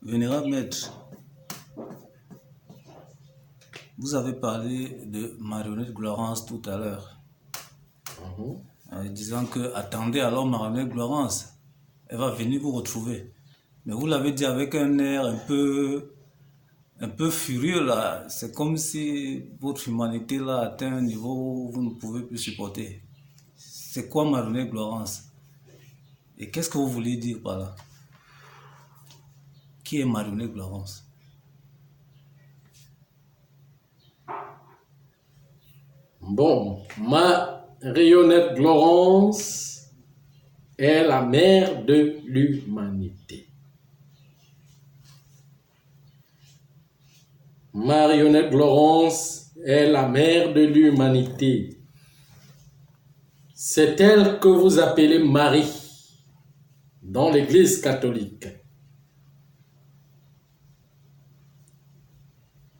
Vénérable maître, vous avez parlé de Marionnette Glorance tout à l'heure, disant que attendez alors Marionnette Glorance, elle va venir vous retrouver. Mais vous l'avez dit avec un air un peu furieux là. C'est comme si votre humanité là atteint un niveau où vous ne pouvez plus supporter. C'est quoi Marionnette Glorance? Et qu'est-ce que vous voulez dire par là? Qui est Marionnette Glorance? Bon, Marionnette Glorance est la mère de l'humanité. Marionnette Glorance est la mère de l'humanité. C'est elle que vous appelez Marie dans l'Église catholique.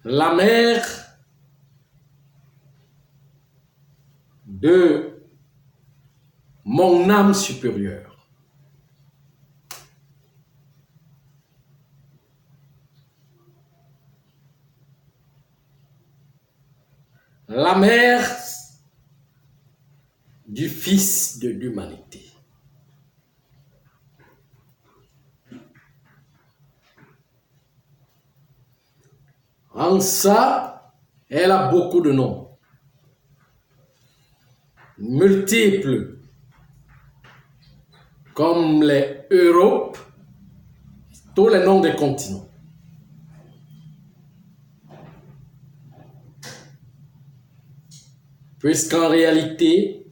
La mère de mon âme supérieure. La mère du Fils de l'humanité. En ça, elle a beaucoup de noms, multiples, comme les Europes, tous les noms des continents. Puisqu'en réalité,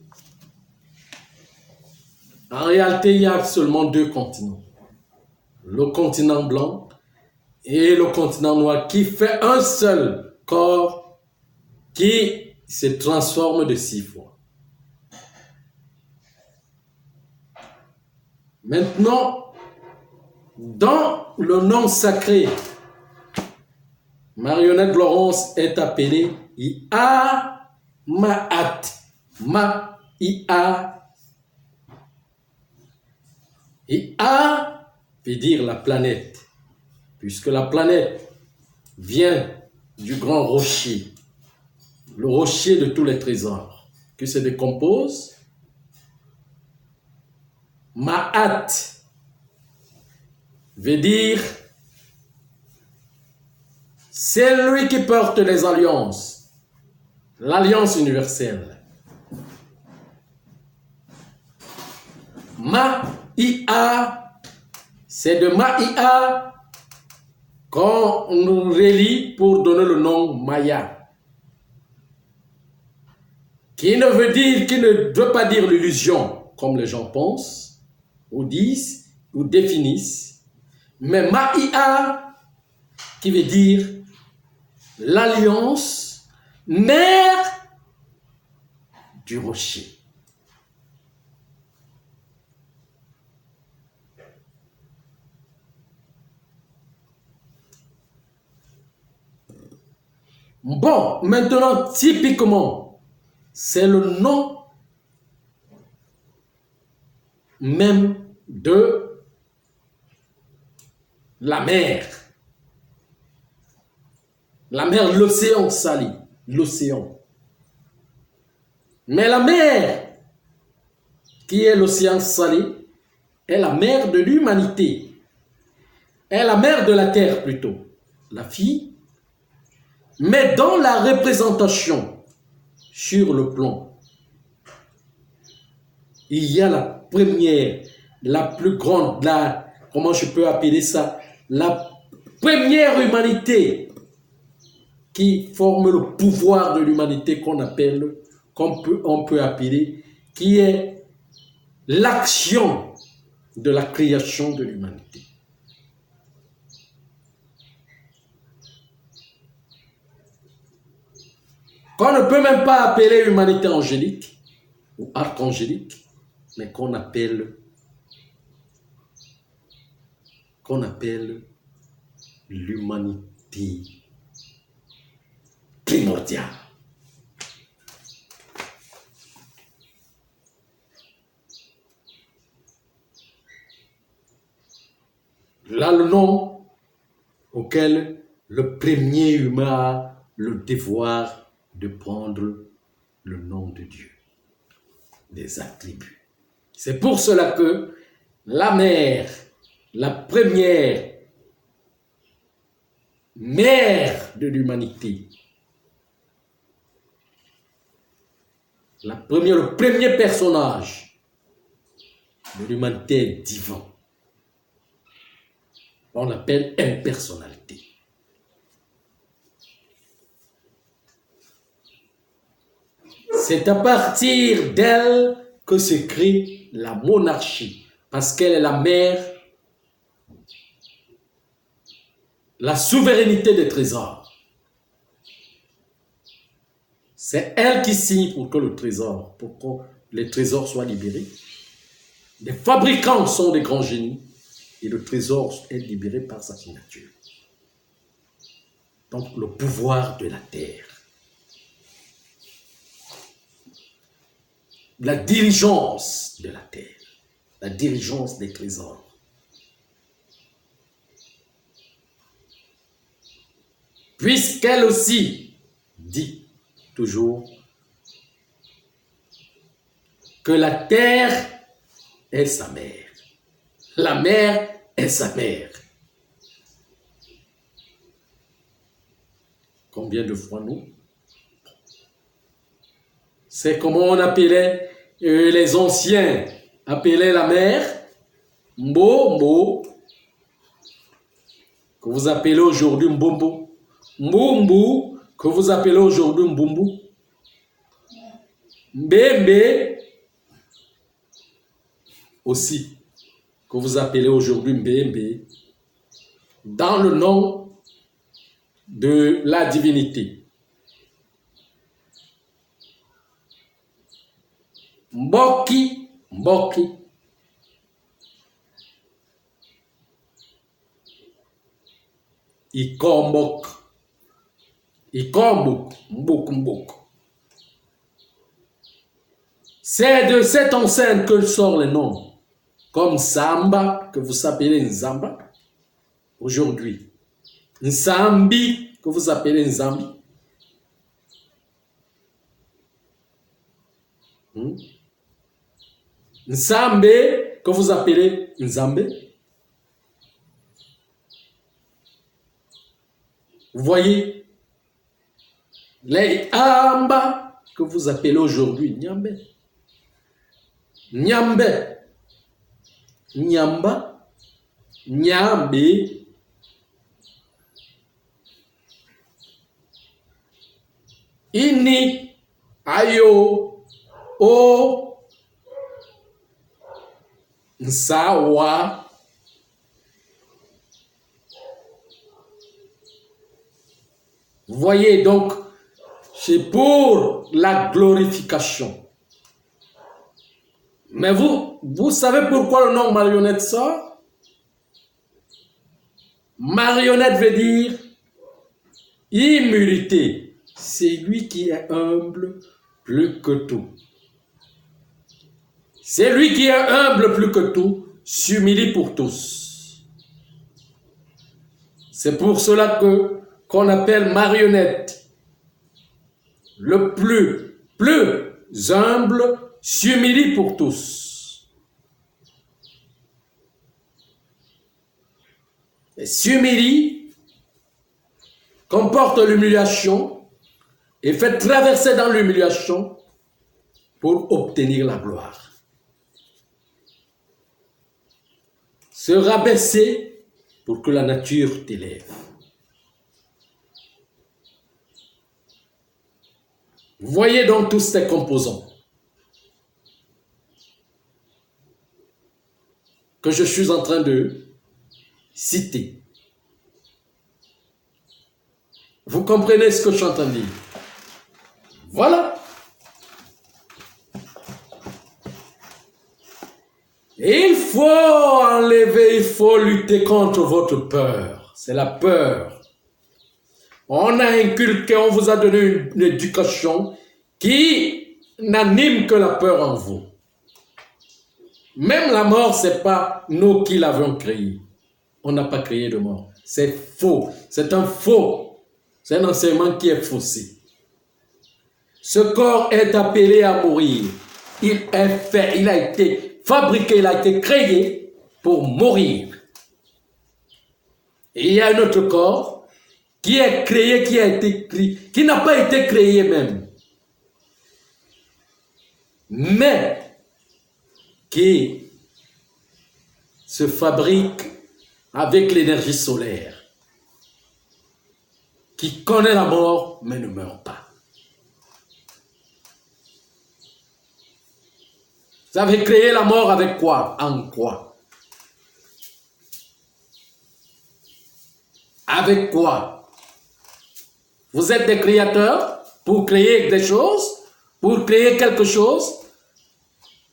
il y a seulement deux continents. Le continent blanc et le continent noir qui fait un seul corps qui se transforme de 6 fois. Maintenant, dans le nom sacré, Marionnette Glorance est appelée Ia Ma'at. Ia. Ia veut dire la planète, puisque la planète vient du grand rocher, le rocher de tous les trésors, qui se décompose. Ma'at veut dire c'est lui qui porte les alliances, l'alliance universelle. Maïa, c'est de Maïa qu'on nous relie pour donner le nom Maya, qui ne veut pas dire l'illusion, comme les gens pensent, ou disent, ou définissent, mais Maïa, qui veut dire l'alliance, mère du rocher. Bon, maintenant, typiquement, c'est le nom même de la mer. La mer, l'océan salé, l'océan. Mais la mer, qui est l'océan salé, est la mère de l'humanité. Est la mère de la terre plutôt, la fille. Mais dans la représentation sur le plan, il y a la première, la plus grande, comment je peux appeler ça, la première humanité qui forme le pouvoir de l'humanité qu'on peut appeler, qui est l'action de la création de l'humanité. Qu'on ne peut même pas appeler humanité angélique ou archangélique, mais qu'on appelle l'humanité primordiale. Là, le nom auquel le premier humain a le devoir de prendre le nom de Dieu, des attributs. C'est pour cela que la mère, la première mère de l'humanité, le premier personnage de l'humanité divin, on l'appelle impersonnalité. C'est à partir d'elle que se crée la monarchie, parce qu'elle est la mère, la souveraineté des trésors. C'est elle qui signe pour que les trésors soient libérés. Les fabricants sont des grands génies et le trésor est libéré par sa signature. Donc le pouvoir de la terre. La diligence de la terre, la diligence des trésors. Puisqu'elle aussi dit toujours que la terre est sa mère, la mer est sa mère. Combien de fois nous? C'est comment on appelait, les anciens appelaient la mer, Mbo, que vous appelez aujourd'hui Mbombo. Mbumbu, que vous appelez aujourd'hui Mbumbu. Mbembe, aussi, que vous appelez aujourd'hui Mbembe, dans le nom de la divinité. Mboki, Mboki. Ikombok, Ikombok, Mbok, Mbok. C'est de cette enceinte que sortent les noms, comme Samba, que vous appelez Nzamba, aujourd'hui. Nsambi, que vous appelez Nzambi. Nsambe, que vous appelez Nzambe. Vous voyez, les Amba, que vous appelez aujourd'hui Nyambe. Nyambe, Nyamba, Nyambe. Ini, Ayo, O, Nsawa. Vous voyez donc, c'est pour la glorification. Mais vous savez pourquoi le nom marionnette sort? Marionnette veut dire humilité. C'est lui qui est humble plus que tout. C'est lui qui est humble plus que tout, s'humilie pour tous. C'est pour cela qu'on appelle marionnette. Le plus humble s'humilie pour tous. Et s'humilie comporte l'humiliation et fait traverser dans l'humiliation pour obtenir la gloire. Se rabaisser pour que la nature t'élève. Vous voyez donc tous ces composants que je suis en train de citer. Vous comprenez ce que je suis en train de dire? Voilà. Il faut enlever, il faut lutter contre votre peur. C'est la peur. On a inculqué, on vous a donné une éducation qui n'anime que la peur en vous. Même la mort, ce n'est pas nous qui l'avons créée. On n'a pas créé de mort. C'est faux. C'est un faux. C'est un enseignement qui est faussé. Ce corps est appelé à mourir. Il est fait, il a été fabriqué, il a été créé pour mourir. Et il y a un autre corps qui est créé, qui n'a pas été créé même, mais qui se fabrique avec l'énergie solaire, qui connaît la mort mais ne meurt pas. Vous avez créé la mort avec quoi? En quoi? Avec quoi? Vous êtes des créateurs pour créer des choses, pour créer quelque chose,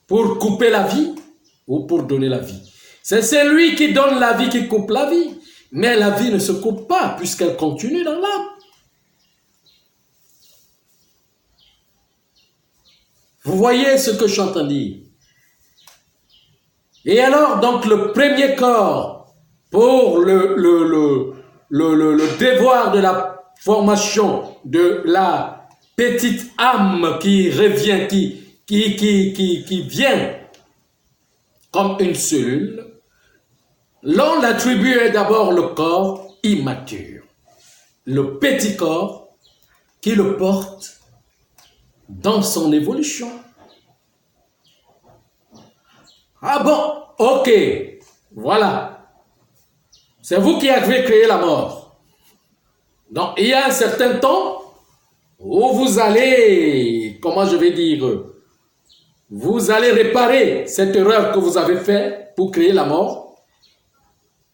pour couper la vie ou pour donner la vie. C'est celui qui donne la vie qui coupe la vie. Mais la vie ne se coupe pas puisqu'elle continue dans l'âme. Vous voyez ce que je suis en train de dire? Et alors, donc, le premier corps pour le devoir de la formation de la petite âme qui revient, qui vient comme une cellule, l'on l'attribue d'abord le corps immature, le petit corps qui le porte dans son évolution. Ah bon, ok, voilà. C'est vous qui avez créé la mort. Donc, il y a un certain temps où vous allez, comment je vais dire, vous allez réparer cette erreur que vous avez faite pour créer la mort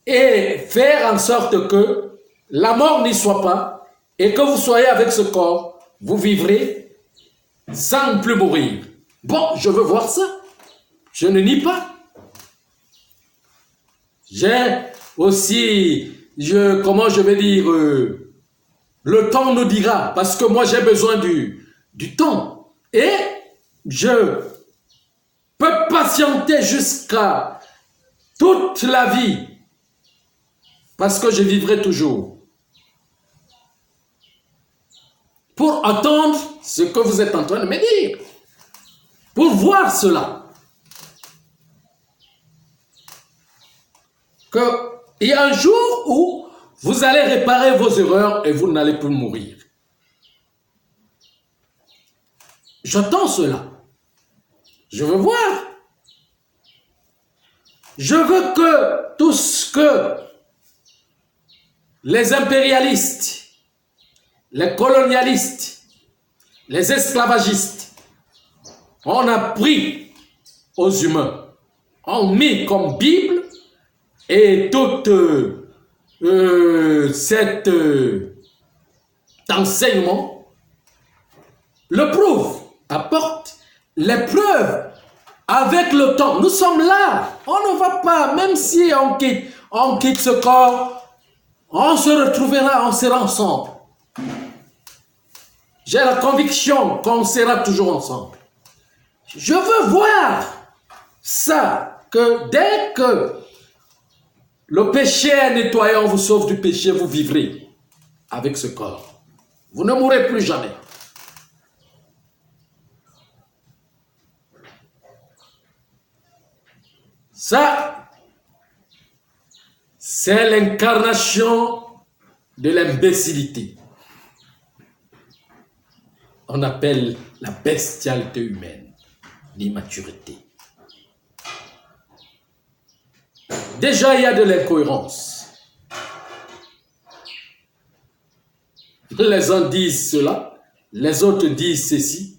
et faire en sorte que la mort n'y soit pas et que vous soyez avec ce corps, vous vivrez sans plus mourir. Bon, je veux voir ça. Je ne nie pas. J'ai aussi, comment je vais dire, le temps nous dira, parce que moi j'ai besoin du temps. Et je peux patienter jusqu'à toute la vie, parce que je vivrai toujours. Pour attendre ce que vous êtes en train de me dire. Pour voir cela. Qu'il y a un jour où vous allez réparer vos erreurs et vous n'allez plus mourir. J'attends cela. Je veux voir. Je veux que tout ce que les impérialistes, les colonialistes, les esclavagistes ont appris aux humains, ont mis comme Bible, et tout cet enseignement le prouve, apporte les preuves avec le temps. Nous sommes là, on ne va pas, même si on quitte ce corps, on se retrouvera, on sera ensemble. J'ai la conviction qu'on sera toujours ensemble. Je veux voir ça, que dès que le péché est nettoyé, on vous sauve du péché, vous vivrez avec ce corps. Vous ne mourrez plus jamais. Ça, c'est l'incarnation de l'imbécilité. On appelle la bestialité humaine, l'immaturité. Déjà, il y a de l'incohérence. Les uns disent cela, les autres disent ceci.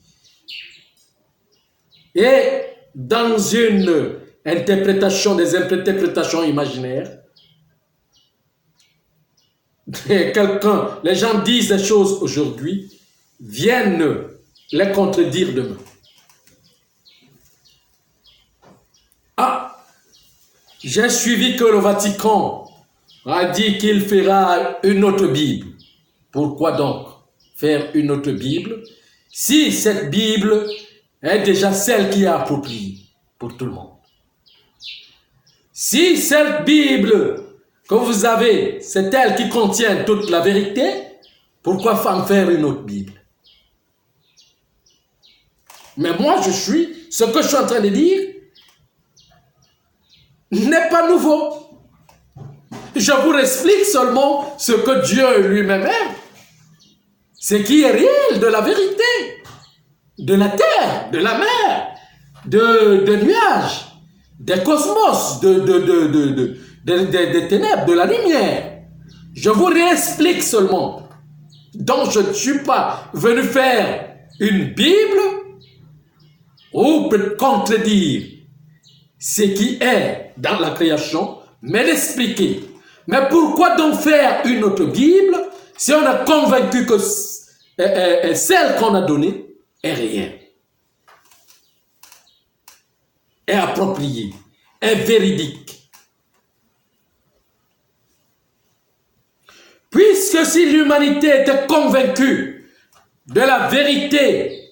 Et dans une interprétation, des interprétations imaginaires, les gens disent des choses aujourd'hui, viennent les contredire demain. Ah, j'ai suivi que le Vatican a dit qu'il fera une autre Bible. Pourquoi donc faire une autre Bible si cette Bible est déjà celle qui est appropriée pour tout le monde? Si cette Bible que vous avez, c'est elle qui contient toute la vérité, pourquoi en faire une autre Bible? Mais moi, ce que je suis en train de dire n'est pas nouveau. Je vous explique seulement ce que Dieu lui-même aime. Ce qui est réel de la vérité, de la terre, de la mer, de nuages, des cosmos, des ténèbres, de la lumière. Je vous réexplique seulement. Donc je ne suis pas venu faire une Bible ou contredire ce qui est dans la création, mais l'expliquer. Mais pourquoi donc faire une autre Bible si on est convaincu que celle qu'on a donnée est réelle, est appropriée, est véridique? Puisque si l'humanité était convaincue de la vérité,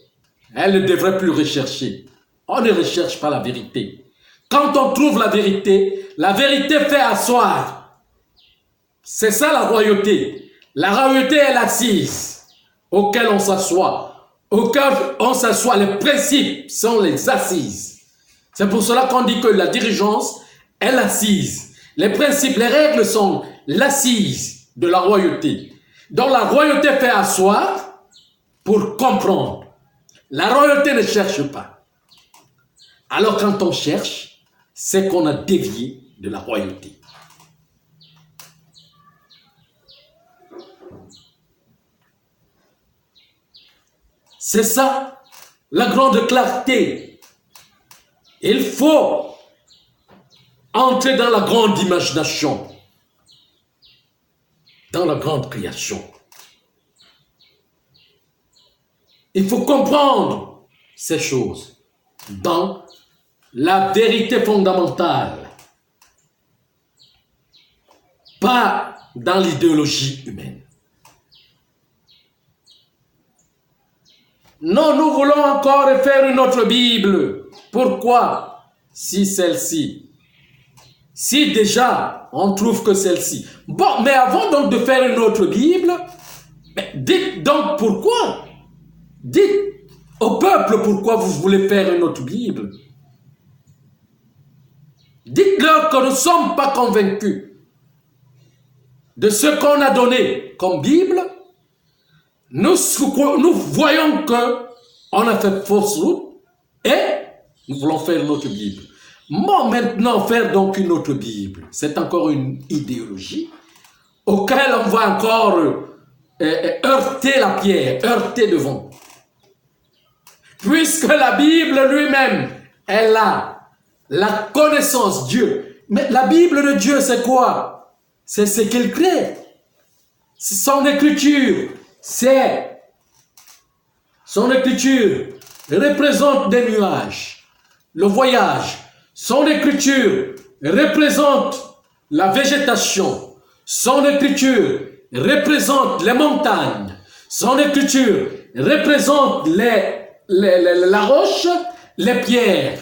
elle ne devrait plus rechercher. On ne recherche pas la vérité. Quand on trouve la vérité fait asseoir. C'est ça la royauté. La royauté est l'assise auquel on s'assoit. Auquel on s'assoit. Les principes sont les assises. C'est pour cela qu'on dit que la dirigeance est l'assise. Les principes, les règles sont l'assise de la royauté. Donc la royauté fait asseoir pour comprendre. La royauté ne cherche pas. Alors quand on cherche, c'est qu'on a dévié de la royauté. C'est ça, la grande clarté. Il faut entrer dans la grande imagination, dans la grande création. Il faut comprendre ces choses dans la vérité fondamentale, pas dans l'idéologie humaine. Non, nous voulons encore faire une autre Bible. Pourquoi? Si celle-ci, si déjà on trouve que celle-ci. Bon, mais avant donc de faire une autre Bible, dites donc pourquoi. Dites au peuple pourquoi vous voulez faire une autre Bible. Dites-leur que nous ne sommes pas convaincus de ce qu'on a donné comme Bible. Nous voyons qu'on a fait fausse route et nous voulons faire une autre Bible. Bon, maintenant, faire donc une autre Bible, c'est encore une idéologie auquel on va encore heurter la pierre, heurter devant. Puisque la Bible lui-même, elle a la connaissance de Dieu. Mais la Bible de Dieu, c'est quoi? C'est ce qu'il crée. C'est son écriture. Son écriture représente des nuages, le voyage. Son écriture représente la végétation. Son écriture représente les montagnes. Son écriture représente la roche, les pierres.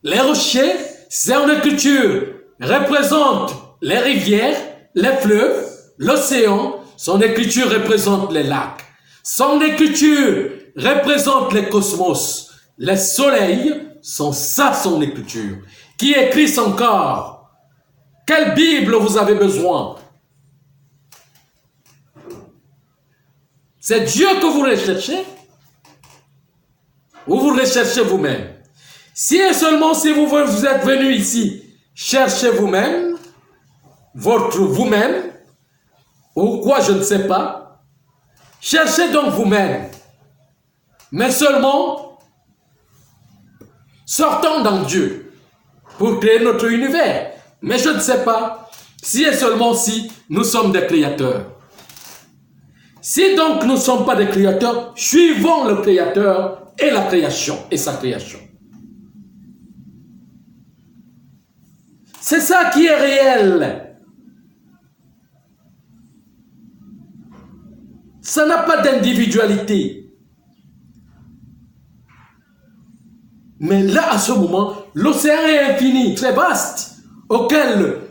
Les rochers, son écriture représente les rivières, les fleuves, l'océan. Son écriture représente les lacs. Son écriture représente les cosmos. Les soleils sont ça, son écriture. Qui écrit son corps? Quelle Bible vous avez besoin? C'est Dieu que vous recherchez? Ou vous recherchez vous-même? Si et seulement si vous êtes venu ici, cherchez vous-même, votre vous-même, ou quoi, je ne sais pas. Cherchez donc vous-même. Mais seulement, sortons dans Dieu pour créer notre univers. Mais je ne sais pas si et seulement si nous sommes des créateurs. Si donc nous ne sommes pas des créateurs, suivons le Créateur et la création et sa création. C'est ça qui est réel. Ça n'a pas d'individualité. Mais là, à ce moment, l'océan est infini, très vaste, auquel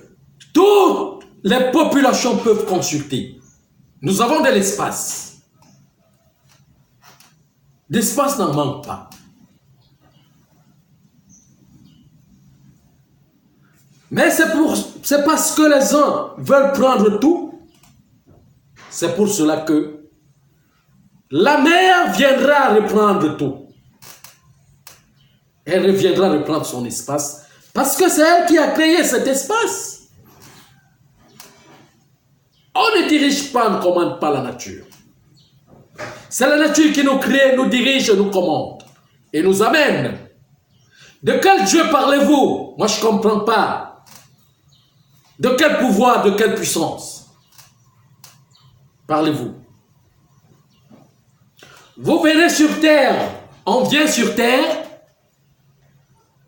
toutes les populations peuvent consulter. Nous avons de l'espace. L'espace n'en manque pas. Mais c'est parce que les uns veulent prendre tout. C'est pour cela que la mère viendra reprendre tout. Elle reviendra reprendre son espace parce que c'est elle qui a créé cet espace. On ne dirige pas, on ne commande pas la nature. C'est la nature qui nous crée, nous dirige, nous commande et nous amène. De quel Dieu parlez-vous? Moi, je ne comprends pas. De quel pouvoir, de quelle puissance parlez-vous? Vous venez sur terre, on vient sur terre,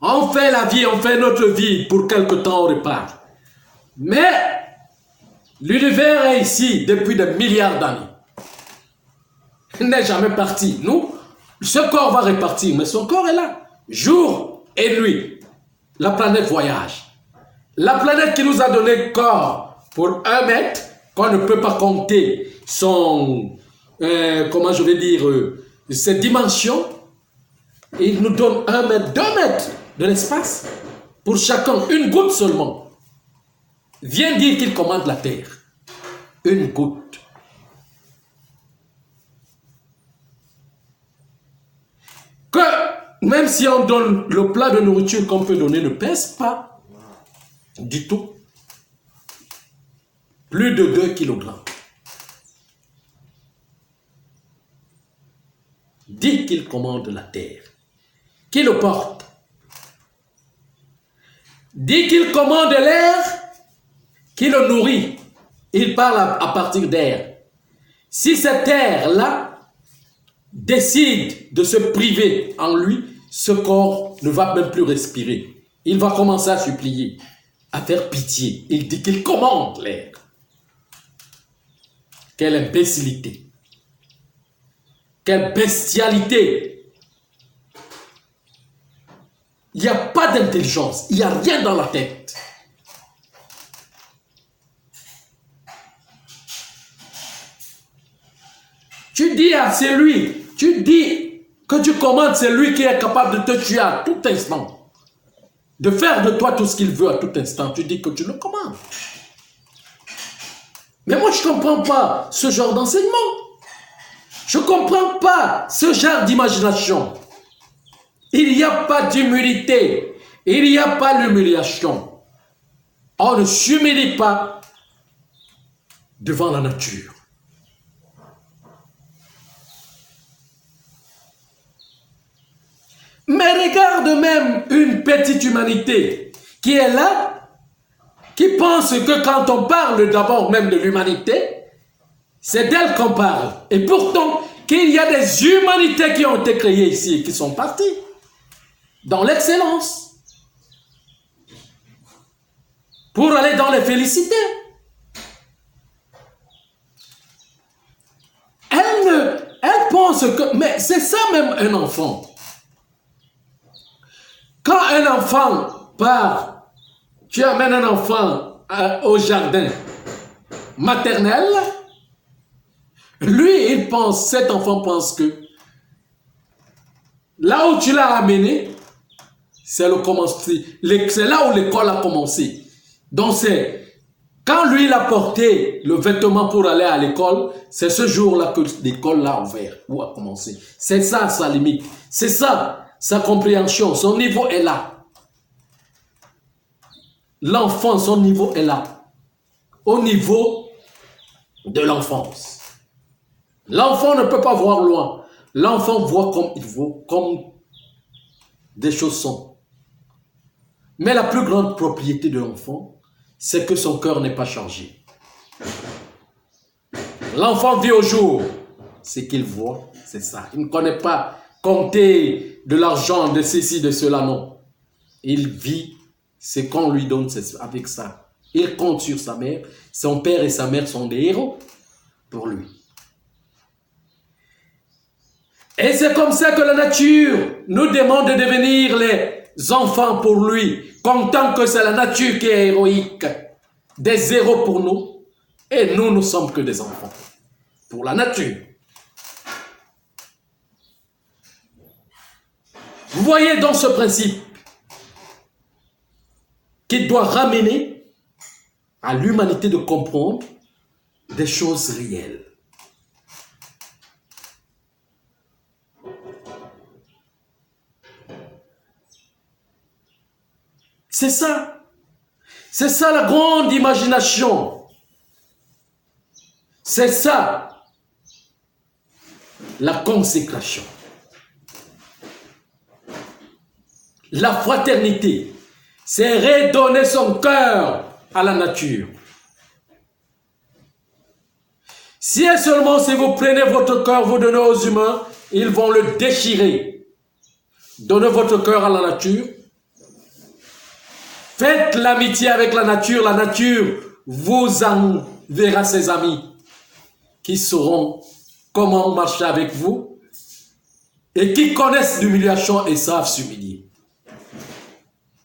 on fait la vie, on fait notre vie, pour quelque temps on repart. Mais l'univers est ici depuis des milliards d'années. Il n'est jamais parti. Nous, ce corps va repartir, mais son corps est là. Jour et nuit, la planète voyage. La planète qui nous a donné corps pour 1 mètre, qu'on ne peut pas compter son, comment je vais dire, ses dimensions, il nous donne 1 mètre, 2 mètres de l'espace. Pour chacun, une goutte seulement. Viens dire qu'il commande la terre. Une goutte. Que même si on donne le plat de nourriture qu'on peut donner ne pèse pas du tout. Plus de 2 kilogrammes. Dit qu'il commande la terre. Qui le porte? Dit qu'il commande l'air, qui le nourrit. Il parle à partir d'air. Si cet air-là décide de se priver en lui, ce corps ne va même plus respirer. Il va commencer à supplier, à faire pitié. Il dit qu'il commande l'air. Quelle imbécilité! Quelle bestialité! Il n'y a pas d'intelligence, il n'y a rien dans la tête. Tu dis à celui, tu dis que tu commandes celui qui est capable de te tuer à tout instant, de faire de toi tout ce qu'il veut à tout instant, tu dis que tu le commandes. Mais moi je ne comprends pas ce genre d'enseignement. Je ne comprends pas ce genre d'imagination. Il n'y a pas d'humilité. Il n'y a pas l'humiliation. On ne s'humilie pas devant la nature. Mais regarde même une petite humanité qui est là, qui pense que quand on parle d'abord même de l'humanité, c'est d'elle qu'on parle. Et pourtant, qu'il y a des humanités qui ont été créées ici et qui sont parties dans l'excellence pour aller dans les félicités. Elle pense que... Mais c'est ça même un enfant. Quand un enfant part, tu amènes un enfant au jardin maternel, lui, cet enfant pense que là où tu l'as amené, c'est là où l'école a commencé. Donc c'est, quand lui il a porté le vêtement pour aller à l'école, c'est ce jour-là que l'école l'a ouvert, ou a commencé. C'est ça sa limite, c'est ça sa compréhension, son niveau est là. L'enfant, son niveau est là, au niveau de l'enfance. L'enfant ne peut pas voir loin. L'enfant voit comme il veut, comme des choses sont. Mais la plus grande propriété de l'enfant, c'est que son cœur n'est pas changé. L'enfant vit au jour. Ce qu'il voit, c'est ça. Il ne connaît pas compter de l'argent, de ceci, de cela, non. Il vit ce qu'on lui donne avec ça. Il compte sur sa mère. Son père et sa mère sont des héros pour lui. Et c'est comme ça que la nature nous demande de devenir les enfants pour lui, comptant que c'est la nature qui est héroïque. des héros pour nous, et nous ne sommes que des enfants pour la nature. Vous voyez dans ce principe qui doit ramener à l'humanité de comprendre des choses réelles. C'est ça. C'est ça la grande imagination. C'est ça la consécration. La fraternité, c'est redonner son cœur à la nature. Si et seulement si vous prenez votre cœur, vous donnez aux humains, ils vont le déchirer. Donnez votre cœur à la nature. Faites l'amitié avec la nature vous enverra ses amis qui sauront comment marcher avec vous et qui connaissent l'humiliation et savent s'humilier.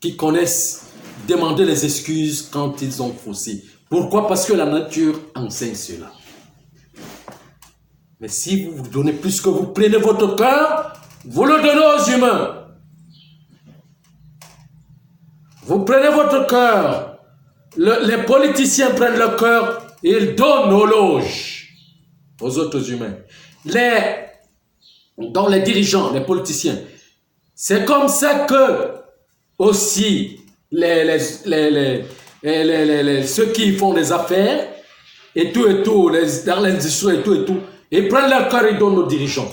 Qui connaissent demander les excuses quand ils ont faussé. Pourquoi? Parce que la nature enseigne cela. Mais si vous vous donnez plus que vous prenez votre cœur, vous le donnez aux humains. Vous prenez votre cœur. Les politiciens prennent le cœur et ils donnent aux loges aux autres humains. Dans les dirigeants, les politiciens, c'est comme ça que aussi ceux qui font des affaires et tout, dans l'industrie et tout, ils prennent leur cœur et donnent aux dirigeants.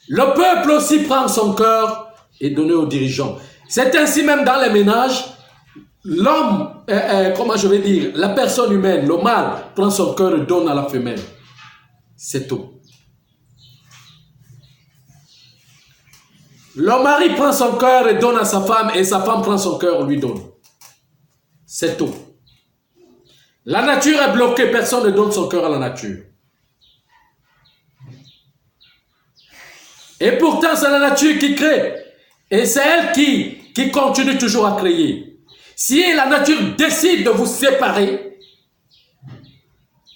Le peuple aussi prend son cœur et donne aux dirigeants. C'est ainsi même dans les ménages, l'homme, la personne humaine, le mâle, prend son cœur et donne à la femelle. C'est tout. Le mari prend son cœur et donne à sa femme, et sa femme prend son cœur et lui donne. C'est tout. La nature est bloquée, personne ne donne son cœur à la nature. Et pourtant, c'est la nature qui crée. Et c'est elle qui continue toujours à créer. Si la nature décide de vous séparer,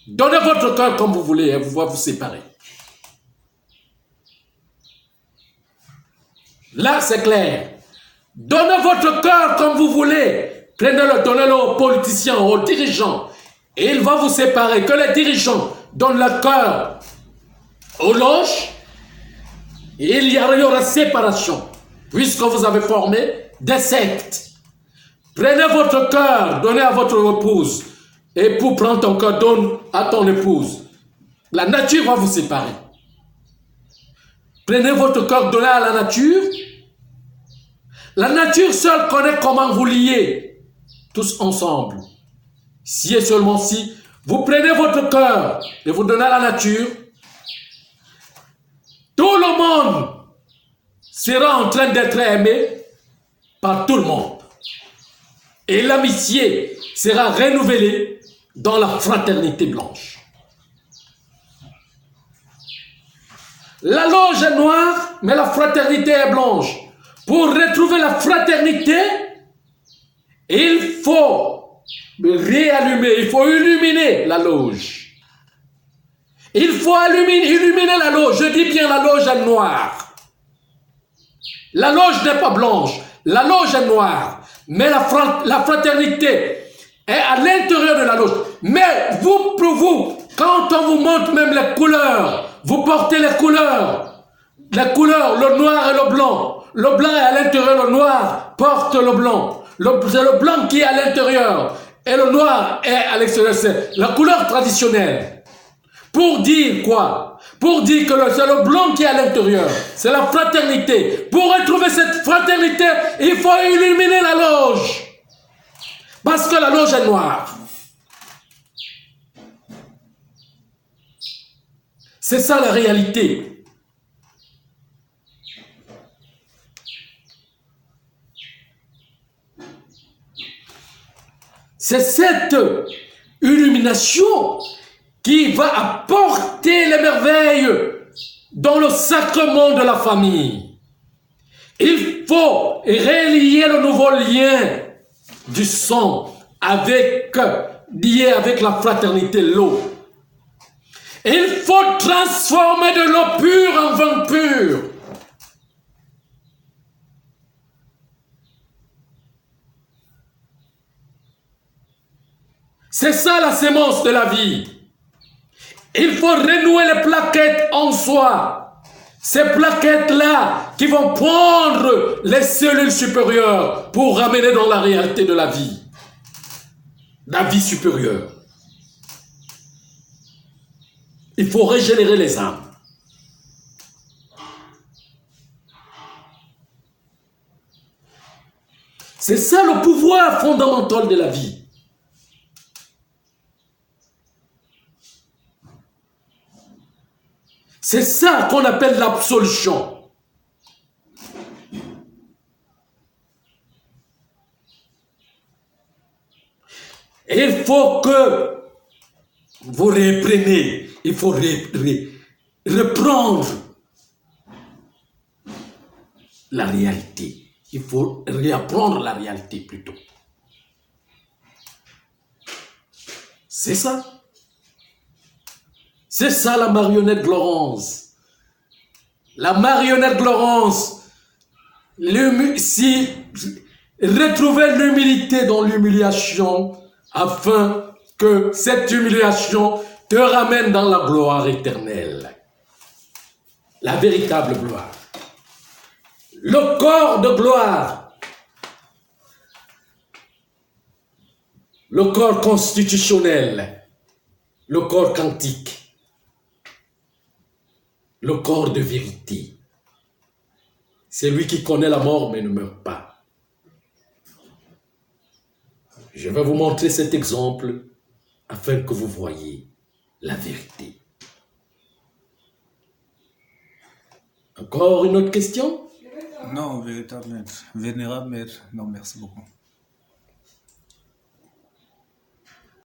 donnez votre cœur comme vous voulez, elle va vous séparer. Là, c'est clair. Donnez votre cœur comme vous voulez. Prenez-le, donnez-le aux politiciens, aux dirigeants. Et il va vous séparer. Que les dirigeants donnent leur cœur aux loges. Et il y aura séparation. Puisque vous avez formé des sectes. Prenez votre cœur, donnez à votre épouse. Et pour prendre ton cœur, donne à ton épouse. La nature va vous séparer. Prenez votre cœur, donnez à la nature. La nature seule connaît comment vous lier tous ensemble. Si et seulement si vous prenez votre cœur et vous donnez à la nature, tout le monde sera en train d'être aimé par tout le monde. Et l'amitié sera renouvelée dans la fraternité blanche. La loge est noire, mais la fraternité est blanche. Pour retrouver la fraternité, il faut réallumer, il faut illuminer la loge. Il faut illuminer la loge. Je dis bien la loge est noire. La loge n'est pas blanche. La loge est noire. Mais la fraternité est à l'intérieur de la loge. Mais vous, quand on vous montre même les couleurs, vous portez les couleurs. Les couleurs, le noir et le blanc. Le blanc est à l'intérieur, le noir porte le blanc. C'est le blanc qui est à l'intérieur. Et le noir est à l'extérieur. C'est la couleur traditionnelle. Pour dire quoi? Pour dire que c'est le blanc qui est à l'intérieur. C'est la fraternité. Pour retrouver cette fraternité, il faut illuminer la loge. Parce que la loge est noire. C'est ça la réalité. C'est cette illumination qui va apporter les merveilles dans le sacrement de la famille. Il faut relier le nouveau lien du sang avec lié avec la fraternité, l'eau. Il faut transformer de l'eau pure en vin pur. C'est ça la sémence de la vie. Il faut renouer les plaquettes en soi. Ces plaquettes-là qui vont prendre les cellules supérieures pour ramener dans la réalité de la vie supérieure. Il faut régénérer les âmes. C'est ça le pouvoir fondamental de la vie. C'est ça qu'on appelle l'absolution. Il faut que vous reprenez, il faut reprendre la réalité. Il faut réapprendre la réalité plutôt. C'est ça. C'est ça la marionnette Glorance. La marionnette Glorance, si retrouver l'humilité dans l'humiliation, afin que cette humiliation te ramène dans la gloire éternelle. La véritable gloire. Le corps de gloire. Le corps constitutionnel. Le corps quantique. Le corps de vérité. C'est lui qui connaît la mort mais ne meurt pas. Je vais vous montrer cet exemple afin que vous voyez la vérité. Encore une autre question? Non, véritable maître. Vénérable maître. Non, merci beaucoup.